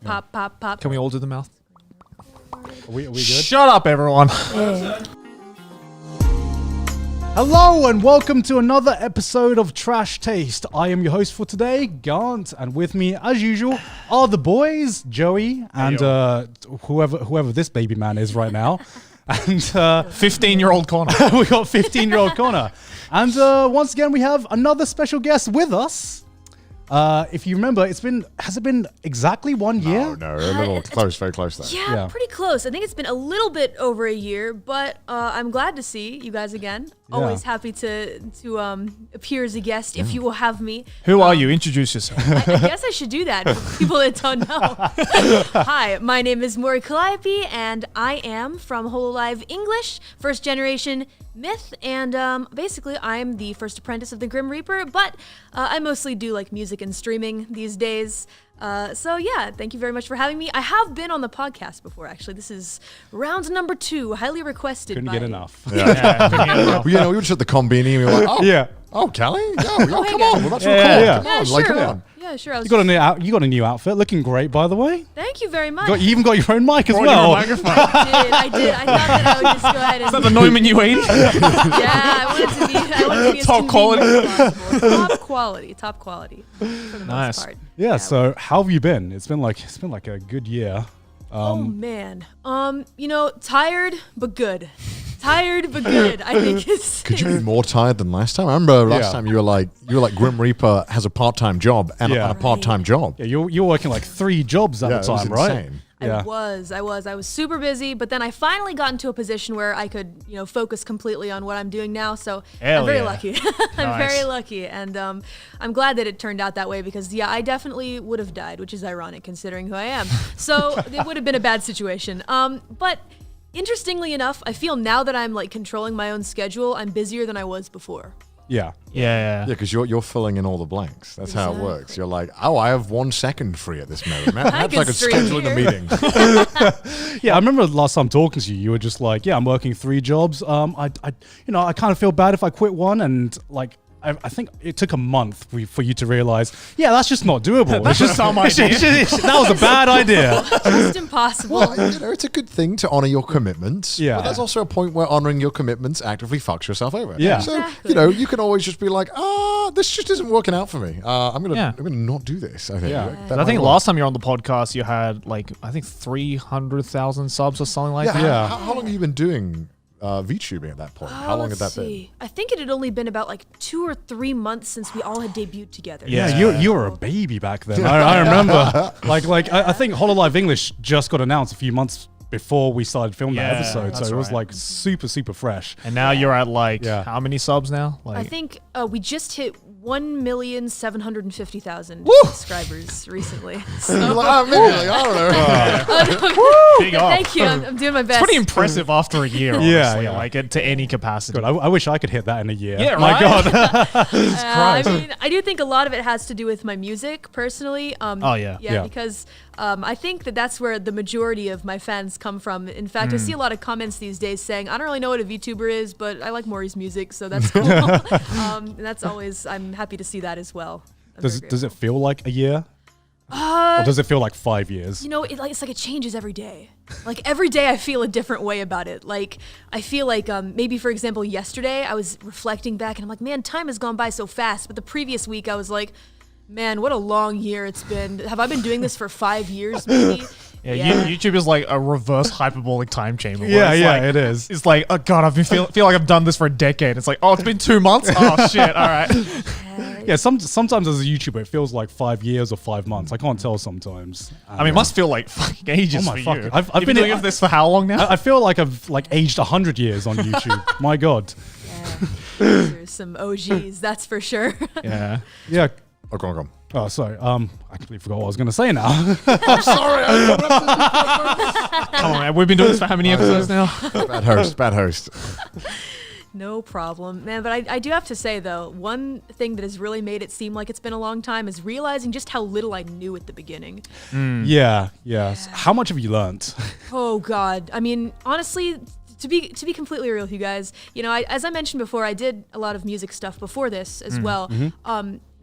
Pop, pop, pop. Can we all do the mouth? Are we good? Shut up, everyone. Hello and welcome to another episode of Trash Taste. I am your host for today, Gant, and with me, as usual, are the boys, Joey and whoever this baby man is right now. And 15-year-old Connor. We got 15-year-old Connor. And once again, we have another special guest with us. If you remember, has it been exactly 1 year? No, a little close, very close there. Yeah, pretty close. I think it's been a little bit over a year, but I'm glad to see you guys again. Always happy to appear as a guest if you will have me. Who are you? Introduce yourself. I guess I should do that for people that don't know. Hi, my name is Mori Calliope, and I am from Hololive English, first generation myth, and basically I'm the first apprentice of the Grim Reaper, but I mostly do like music and streaming these days. So yeah, thank you very much for having me. I have been on the podcast before, actually. This is round number 2, highly requested. Couldn't get enough. Well, we were just at the Combini and we were like, oh, Callie? Oh, come on, we're about to record. Come on, sure. come on. Yeah, sure. You got a new outfit, looking great, by the way. Thank you very much. You even got your own mic as well. I did. I thought that I would just go ahead and... Is that the Neumann you ate? Yeah, I wanted to be as Top quality. as possible. Top quality for the most part. Yeah, so how have you been? It's been like a good year. Oh man. Tired but good. Tired but good. I think it's. Could you be more tired than last time? I remember last time you were like Grim Reaper has a part-time job and a part-time job. Yeah, you're working like 3 jobs at the time, right? Insane. I was super busy, but then I finally got into a position where I could, focus completely on what I'm doing now. So I'm very lucky. I'm very lucky. And I'm glad that it turned out that way because, I definitely would have died, which is ironic considering who I am. So it would have been a bad situation. But interestingly enough, I feel now that I'm like controlling my own schedule, I'm busier than I was before. Yeah. Yeah, because you're filling in all the blanks. That's how it works. You're like, I have 1 second free at this moment. Perhaps I could schedule in a meeting. Yeah, I remember last time talking to you, you were just like, I'm working 3 jobs. I kind of feel bad if I quit one, and like, I think it took a month for you to realize, that's just not doable. That's just some idea. That was a bad idea. Just impossible. Well, it's a good thing to honor your commitments. Yeah. But there's also a point where honoring your commitments actively fucks yourself over. Yeah. So, Exactly. you can always just be like, this just isn't working out for me. I'm gonna not do this. I think. Yeah. I think last time you were on the podcast, you had 300,000 subs or something like that. Yeah. How long have you been doing VTubing at that point? How long had that been? I think it had only been about 2 or 3 months since we all had debuted together. Yeah, you were a baby back then. I remember. I think Hololive English just got announced a few months before we started filming that episode, so it was super, super fresh. And now you're at how many subs now? I think we just hit 1,750,000 subscribers recently. So. You're like, maybe, I don't know. Big up. Thank you. I'm doing my best. It's pretty impressive after a year, honestly, to any capacity. Good. I wish I could hit that in a year. Yeah, My right? God. I do think a lot of it has to do with my music, personally. Because I think that's where the majority of my fans come from. In fact, I see a lot of comments these days saying, I don't really know what a VTuber is, but I like Maury's music, so that's cool. And that's always, I'm happy to see that as well. Does it feel like a year? Or does it feel like 5 years? It's like it changes every day. Like every day I feel a different way about it. Like I feel like maybe, for example, yesterday I was reflecting back and I'm like, man, time has gone by so fast. But the previous week I was like, man, what a long year it's been. Have I been doing this for 5 years maybe? Yeah, YouTube is like a reverse hyperbolic time chamber. It is. It's like, oh God, I've been feel like I've done this for a decade. It's like, oh, it's been 2 months? Oh shit, all right. Yeah, sometimes as a YouTuber, it feels like 5 years or 5 months. I can't tell sometimes. It must feel like fucking ages for you. I've You've been doing this for how long now? I feel like I've aged 100 years on YouTube. My God. There's some OGs, that's for sure. Yeah. Oh, go on. Oh, sorry. I completely forgot what I was going to say now. I'm sorry. Come on, man. We've been doing this for how many episodes now? Bad host. No problem, man. But I do have to say, though, one thing that has really made it seem like it's been a long time is realizing just how little I knew at the beginning. Yeah. How much have you learned? Oh, God. I mean, honestly, to be completely real with you guys, as I mentioned before, I did a lot of music stuff before this as well.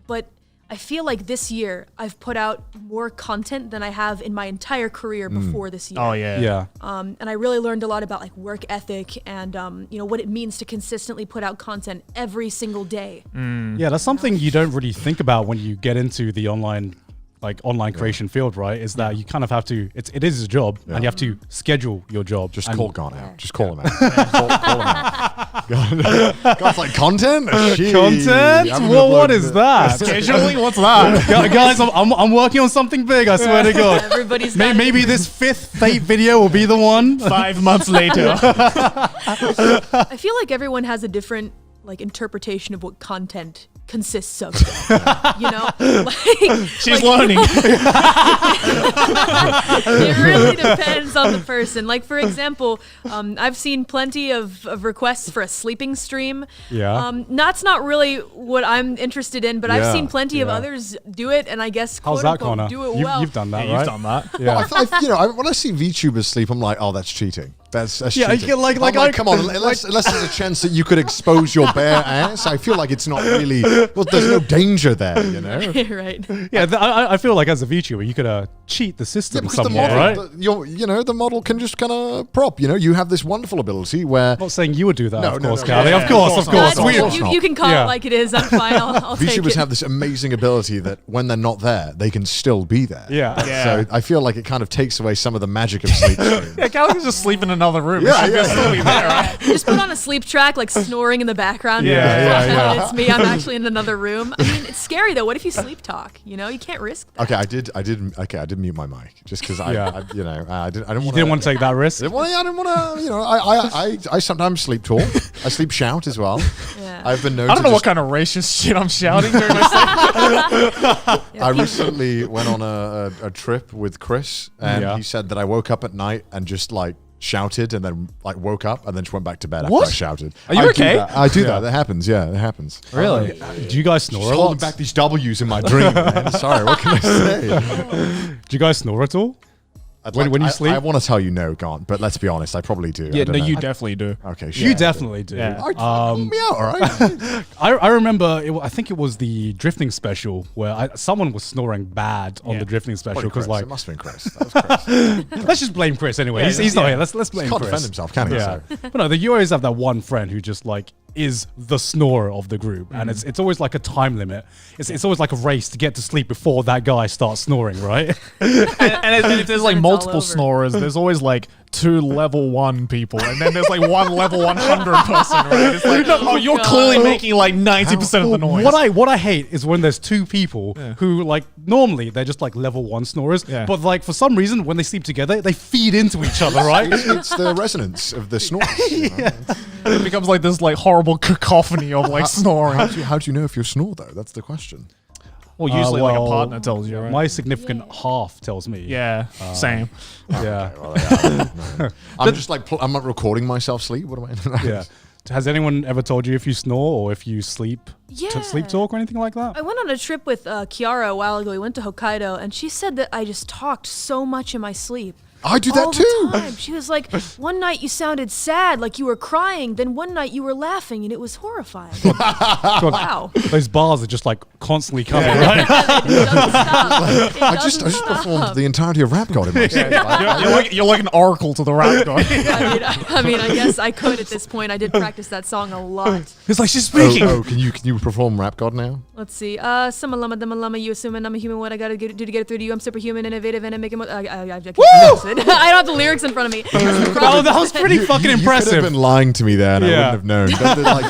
But I feel like this year I've put out more content than I have in my entire career before this year. Oh yeah. Yeah. And I really learned a lot about like work ethic and what it means to consistently put out content every single day. Yeah, that's something you don't really think about when you get into the online creation field, right? Is that you kind of have to, it is a job and you have to schedule your job. Just call Gone out. Just call him out. call him out. God's like, content? Content? Well, what is that? Scheduling? What's that? Guys, I'm working on something big, I swear to God. Everybody's Maybe this 5th fate video will be the one. 5 months later. I feel like everyone has a different like interpretation of what content consists of. She's learning. It really depends on the person. Like for example, I've seen plenty of requests for a sleeping stream. Yeah. That's not really what I'm interested in, but I've Yeah, seen plenty of yeah. others do it, and I guess How's quote that, unquote Connor? do it well. You've done that, Yeah, right? you've done that. Yeah. When I see VTubers sleep, I'm like, oh, that's cheating. That's Yeah, cheating. like, I'm like, come on, unless there's a chance that you could expose your bare ass, I feel like it's not really. Well, there's no danger there, you know. Right. Yeah, I feel like as a VTuber, you could cheat the system Because the somewhat, model, right? the model can just kind of prop. You have this wonderful ability where. I'm not saying you would do that, No, of no, course, no, Callie. yeah, Of course. That's- We- you can call Yeah. it like it is. I'm fine. I'll take VTubers it. have this amazing ability that when they're not there, they can still be there. Yeah. Yeah. So I feel like it kind of takes away some of the magic of sleep stream. Yeah, Callie can just sleep in another room. Yeah, She's yeah. just sleeping there, right? Just put on a sleep track, like snoring in the background. Yeah. It's me. I'm actually in another room. I mean, it's scary though. What if you sleep talk? You can't risk that. Okay, I did mute my mic just because I didn't You didn't want to take that risk? Well, I didn't want to. I sometimes sleep talk. I sleep shout as well. Yeah. I've been known. I don't to know what just- kind of racist shit I'm shouting during my sleep. I recently went on a trip with Chris, and Yeah. he said that I woke up at night and just like shouted, and then like woke up and then just went back to bed after What? I shouted. Are you I do okay? that. I do that. That happens. Yeah, it happens. Really? Do you guys snore Just a holding lot? back these W's in my dream. Man. Sorry, what can I say? Do you guys snore at all? When you sleep? I want to tell you no, Gaunt, but let's be honest, I probably do. Yeah, I don't no, know. you definitely do. Okay, You definitely do. Yeah. Call me out, all right? I remember, I think it was the drifting special where someone was snoring bad on Yeah. the drifting special Chris. because like, It must have been Chris. That was Chris. let's just blame Chris anyway. He's not here. Let's blame Can't Chris. defend himself, can he? Yeah. So. But no, you always have that one friend who just like is the snorer of the group, and it's always like a time limit. It's always like a race to get to sleep before that guy starts snoring, right? And if there's like It's all multiple over. snorers, there's always like 2 level 1 people, and then there's like 1 level 100 person, right? It's like, oh, you're God. clearly making like 90% of the noise. What I hate is when there's 2 people who like normally they're just like level 1 snorers, Yeah. but like for some reason when they sleep together they feed into each other, right? It's the resonance of the snores. You know? It becomes like this like horrible cacophony of like snoring. How do you know if you snore, though? That's the question. Well, usually like a well, partner tells you, right? My significant half tells me. Yeah, same. Yeah. Well, yeah, no. I'm just like, I'm not recording myself sleep. What am I? Yeah. Has anyone ever told you if you snore or if you sleep Yeah. sleep talk or anything like that? I went on a trip with Kiara a while ago. We went to Hokkaido, and she said that I just talked so much in my sleep. I do all that too. the time. She was like, one night you sounded sad, like you were crying. Then one night you were laughing, and it was horrifying. Wow. Those bars are just like constantly coming, right? It doesn't stop. It I just doesn't performed stop. the entirety of Rap God in my sleep. You're like an oracle to the rap god. I mean, I guess I could at this point. I did practice that song a lot. It's like she's speaking. Oh, can you perform Rap God now? Let's see. Sama lama dama lama. You assuming I'm a human. What I gotta do to get it through to you? I'm superhuman, innovative, and I make it. I can't pronounce it. I don't have the lyrics in front of me. Oh, that was pretty fucking You could impressive. have been lying to me there, and I Yeah. wouldn't have known.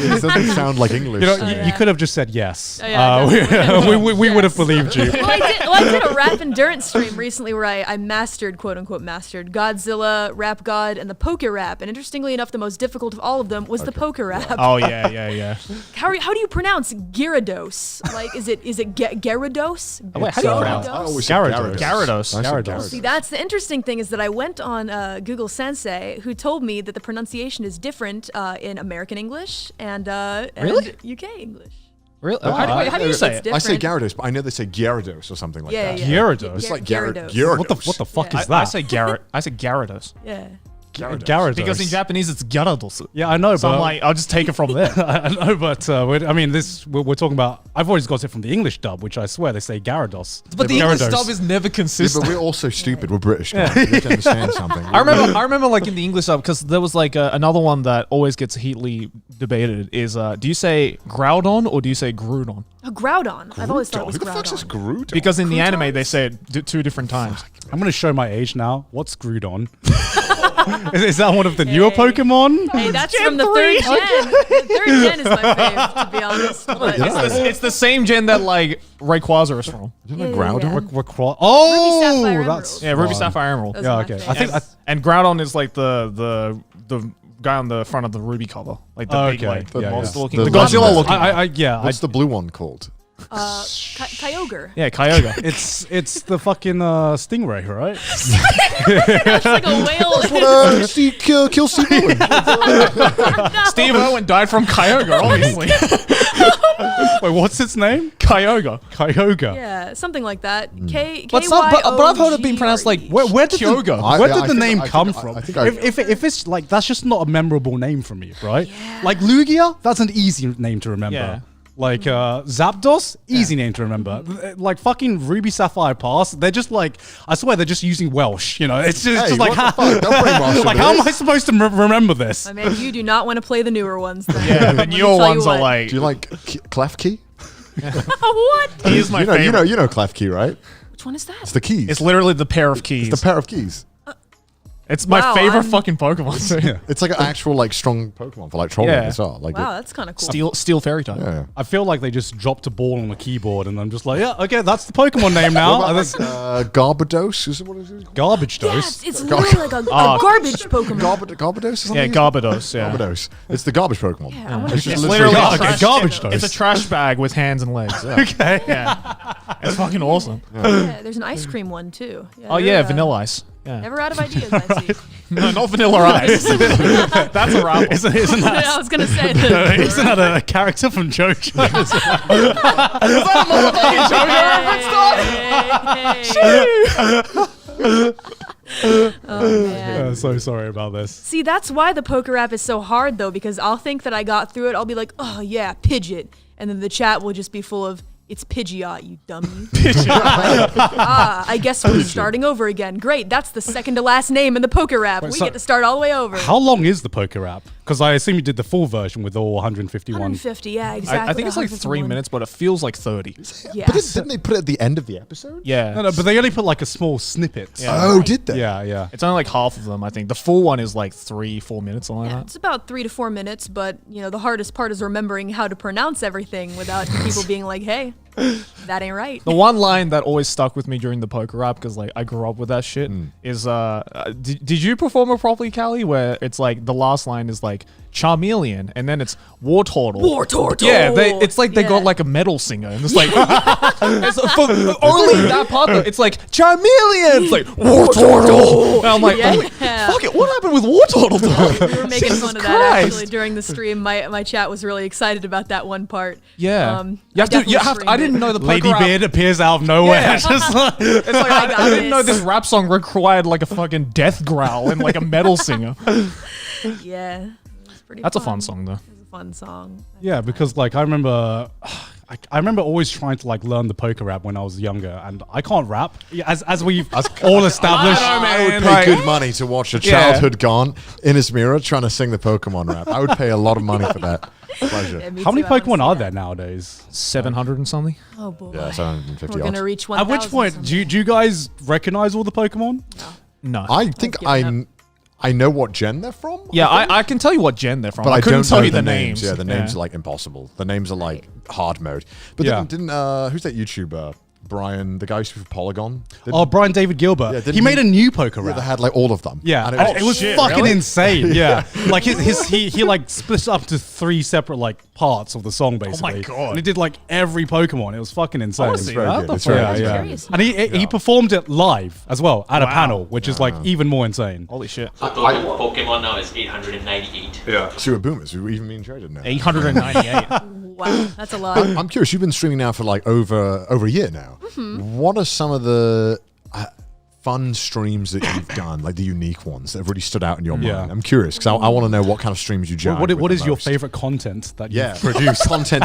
It doesn't sound like English. You know, to me. you could have just said yes. Yeah, We would have believed you. Well, I did a rap endurance stream recently where I mastered, quote unquote, mastered Godzilla, Rap God, and the poker rap. And interestingly enough, the most difficult of all of them was the poker rap. Oh yeah. How do you pronounce Gyarados? Like, is it Gyarados? Wait, how do you pronounce? I always say Gyarados. Gyarados. I said Gyarados. See, that's the interesting thing is that I went on Google Sensei, who told me that the pronunciation is different in American English and Really? UK English. Really? How do you say It's it? I say different. Gyarados, but I know they say Gyarados or something like Yeah, that. yeah. Gyarados? It's like Gyarados. Gyarados. What the fuck Yeah. is that? I say Garrett. I say Gyarados. Yeah. Gyarados. Because in Japanese it's Gyarados. Yeah, I know, So but I'm like, I'll just take it from there. I know, but I mean, we're talking about. I've always got it from the English dub, which I swear they say Gyarados. But the English Gyarados. dub is never Yeah, consistent. but we're all so stupid. We're British. Guys. You have to understand something. I remember like in the English dub, because there was like another one that always gets heatedly debated is, do you say Groudon or do you say Groudon? A Groudon. I've always thought it was Who the fuck says Groudon. Groudon? Because in the anime Croutons? they say it two different times. I'm gonna show my age now. What's Groudon? Is that one of the newer Pokemon? Hey, that's from the third gen. The third gen is my fave, to be honest. But It's the same gen that like Rayquaza is from. Isn't it Yeah, Groudon? yeah. Oh, Sapphire, that's Yeah, Ruby, fun. Sapphire, Emerald. Those Yeah, are my okay. faves. I think I, And Groudon is like the guy on the front of the Ruby cover, like the big Okay. like Yeah, monster yeah. looking, The the Godzilla legend. looking. yeah. What's the blue one called? Kyogre. Yeah, Kyogre. It's the fucking stingray, right? It's like a whale. Kill Steve Owen. Steve Owen died from Kyogre, obviously. Wait, what's its name? Kyogre. Kyogre. Yeah, something like that. But I've heard it being pronounced like Where did Kyogre. where did I the think- name I think- come I from? think I- If it's like that's just not a memorable name for me, right? Like Lugia, that's an easy name to remember. Yeah. Like Zapdos, easy name to remember. Like fucking Ruby Sapphire Pass, they're just like, I swear they're just using Welsh. You know, it's just, Hey, like what the fuck? Don't brainwash like them, how am dude. I supposed to remember this? I mean, you do not want to play the newer ones. Then. Yeah, the Let me newer tell you ones are what. like. Do you like Clef Key? What? He is my favorite. You know Clef Key, right? Which one is that? It's the keys. It's literally the pair of keys. It's the pair of keys. It's my Wow, favorite I'm- fucking Pokemon. So. Yeah. It's like an actual like strong Pokemon for like trolling Yeah. as well. Like Wow, that's kind of cool. Steel Fairy type. yeah. I feel like they just dropped a ball on the keyboard and I'm just like, yeah, okay, that's the Pokemon name now. What And about that's Garbados? Is it what is it? garbage Yes, dose. it's literally like a garbage Pokemon. Garbados? Is Yeah, Garbados. Yeah. Garbados. It's the garbage Pokemon. Yeah, I wanna It's get just It's literally literally okay, trash- garbage It's a dose. trash bag with hands and legs. Yeah. Okay. Yeah. It's fucking awesome. Yeah, there's an ice cream one too. Oh they're, yeah, Vanilla Ice. Yeah. Never out of ideas, I see. No, not Vanilla Ice. That's a raffle. Isn't that, I was gonna say. isn't that a character from JoJo? Oh, man. So sorry about this. See, that's why the poker app is so hard, though, because I'll think that I got through it. I'll be like, oh, yeah, Pidgeot. And then the chat will just be full of, it's Pidgeot, you dummy. I guess we're starting over again. Great, that's the second to last name in the poker app. We so- get to start all the way over. How long is the poker app? Because I assume you did the full version with all 151. 150, yeah, exactly. I think it's like 3 minutes, but it feels like 30. Yeah. But didn't they put it at the end of the episode? Yeah. No, but they only put like a small snippet. Yeah. Oh, did they? Yeah, yeah. It's only like half of them, I think. The full one is like 3-4 minutes, something Yeah, like it's that. about 3 to 4 minutes, but you know the hardest part is remembering how to pronounce everything without people being like, "Hey, that ain't right." The one line that always stuck with me during the poker rap, because like I grew up with that shit, is did you perform it properly, Callie? Where it's like the last line is like Charmeleon, and then it's Wartortle. Wartortle! Yeah, it's like they Yeah. got like a metal singer, and it's like it's for only that part. Though, it's like Charmeleon. It's like Wartortle. And I'm like, Yeah. holy, fuck it, what happened with Wartortle? Dog? We were making Jesus fun of that Christ. actually during the stream. My chat was really excited about that one part. Yeah, I you have to. definitely I streamed didn't it. know the poker Lady rap. Beard appears out of nowhere. Yeah. Just like, It's like I got I didn't know this. this rap song required like a fucking death growl and like a metal singer. Yeah, it was pretty. That's a fun song though. It was a fun song. yeah, because like I remember always trying to like learn the poker rap when I was younger, and I can't rap. Yeah, as we've all established. I don't know, I would man, pay like- good money to watch a childhood gone in his mirror trying to sing the Pokemon rap. I would pay a lot of money for that. Pleasure. Yeah, me How many too, I wanna Pokemon see are that. there nowadays? 700 and something. Oh boy. Yeah, 750 We're gonna odds. reach At 1,000. which point do you guys recognize all the Pokemon? No. I think given I know what gen they're from. Yeah, I can tell you what gen they're from, But I couldn't don't tell know you the the names. names. Yeah, the names are like impossible. The names are like hard mode. But Yeah. didn't who's that YouTuber? Brian, the guy who used to do Polygon. Oh, Brian David Gilbert. Yeah, didn't he made he- a new poker Yeah, rap. they had like all of them. Yeah, and and it was shit, fucking really? insane. Yeah, like he like split up to 3 separate like parts of the song basically. God. And he did like every Pokemon. It was fucking insane. wanna see very that. good. It's The very Yeah, good. yeah. Curious. And he performed it live as well at a Wow. panel, which is like even more insane. Holy shit. So total of Pokemon now is 898. Yeah. Super boomers who even mean traded now. 898. Wow, that's a lot. I'm curious. You've been streaming now for like over a year now. Mm-hmm. What are some of the fun streams that you've done, like the unique ones that have really stood out in your Yeah. mind? I'm curious because I want to know what kind of streams you judge. What is your favorite content that you produce? Content.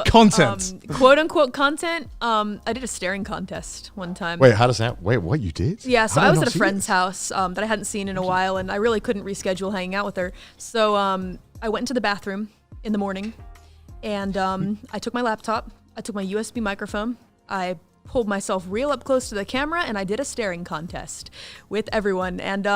Content. Quote unquote content. I did a staring contest one time. Wait, how does that? Wait, what you did? Yeah, so How did I was not at a see friend's this? house that I hadn't seen in a while, and I really couldn't reschedule hanging out with her. So I went into the bathroom in the morning, and I took my laptop, I took my USB microphone, I pulled myself real up close to the camera, and I did a staring contest with everyone, and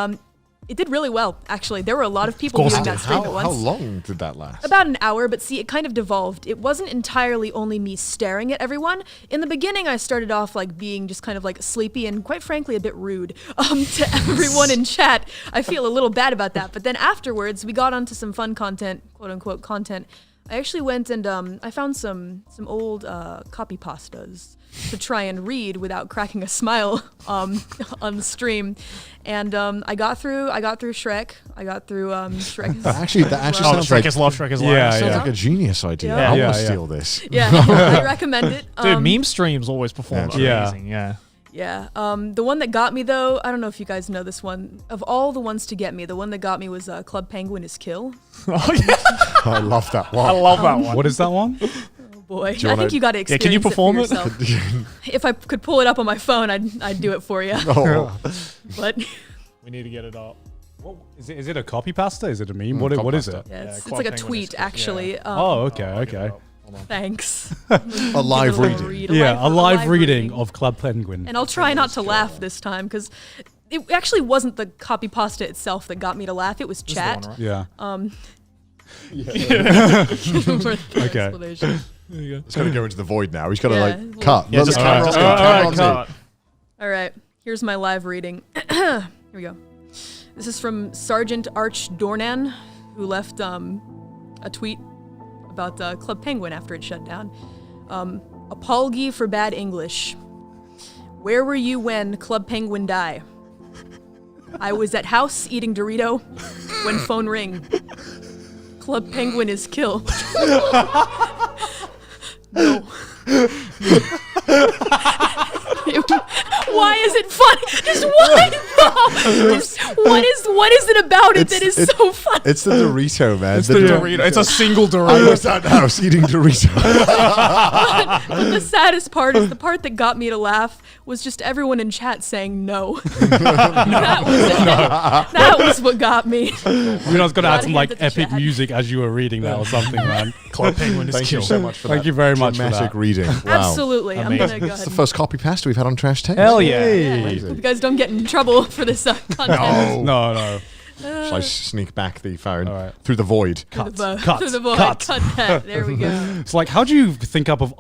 it did really well, actually. There were a lot of people doing that stream at once. How long did that last? About an hour, but see, it kind of devolved. It wasn't entirely only me staring at everyone. In the beginning, I started off like being just kind of like sleepy and quite frankly a bit rude to everyone in chat. I feel a little bad about that. But then afterwards, we got onto some fun content, quote unquote content. I actually went and I found some old copy pastas to try and read without cracking a smile on the stream, and I got through Shrek. I got through Shrek. That actually sounds Shrek like is love, Shrek is life. Yeah, sounds like a genius idea. Yeah. I Yeah, want to yeah. steal this. Yeah, I recommend it. Dude, meme streams always perform Yeah. amazing. Yeah. Yeah. The one that got me though, I don't know if you guys know this one. Of all the ones to get me, the one that got me was Club Penguin is Kill. Oh yeah. I love that one. I love that one. What is that one? Boy, you I wanna- think you got to Yeah, experience can you it for perform it? yourself. If I could pull it up on my phone, I'd do it for you. Oh. But We need to get it up. Is it a copy pasta? Is it a meme? copy What is pasta. it? yeah, it's Club like a Penguin is tweet Kill. actually. Yeah. Oh, okay, I'll get it okay. up. Hold on. Thanks. A live reading. Yeah, a live reading of Club Penguin. And I'll try not to laugh this time because it actually wasn't the copy pasta itself that got me to laugh. It was This is the chat. one, right? Yeah. For the Okay. explanation. It's going to go into the void now. He's got to Yeah, like well- cut. Yeah, Look, just the cut. camera's Just on. cut. Camera Alright, on. cut. All right, here's my live reading. Here we go. This is from Sergeant Arch Dornan, who left a tweet about Club Penguin after it shut down. Apology for bad English. Where were you when Club Penguin die? I was at house eating Dorito when phone ring. Club Penguin is killed. No. Why is it funny? Just why? No. Just, what is it about it that is so funny? It's the Dorito, man. It's the Dorito. It's a single I was Dorito. at the house eating Dorito. But the saddest part is the part that got me to laugh was just everyone in chat saying no. That was it. That was what got me. You're not gonna add some Gotta like hand it to epic Chad. music as you were reading that or something, man. Club Penguin is Thank you killed. so much for that. Thank you very much for dramatic that. reading. Wow. Absolutely. I'm Amazing. gonna go It's ahead. the first copy pasta we've had on Trash Taste. Hell yeah. Hey. Hope you guys don't get in trouble for this content. No. Shall I sneak back the phone All right. through the void? Through the Cut. void. Cut. Cut that. There we go. It's like, how do you think up of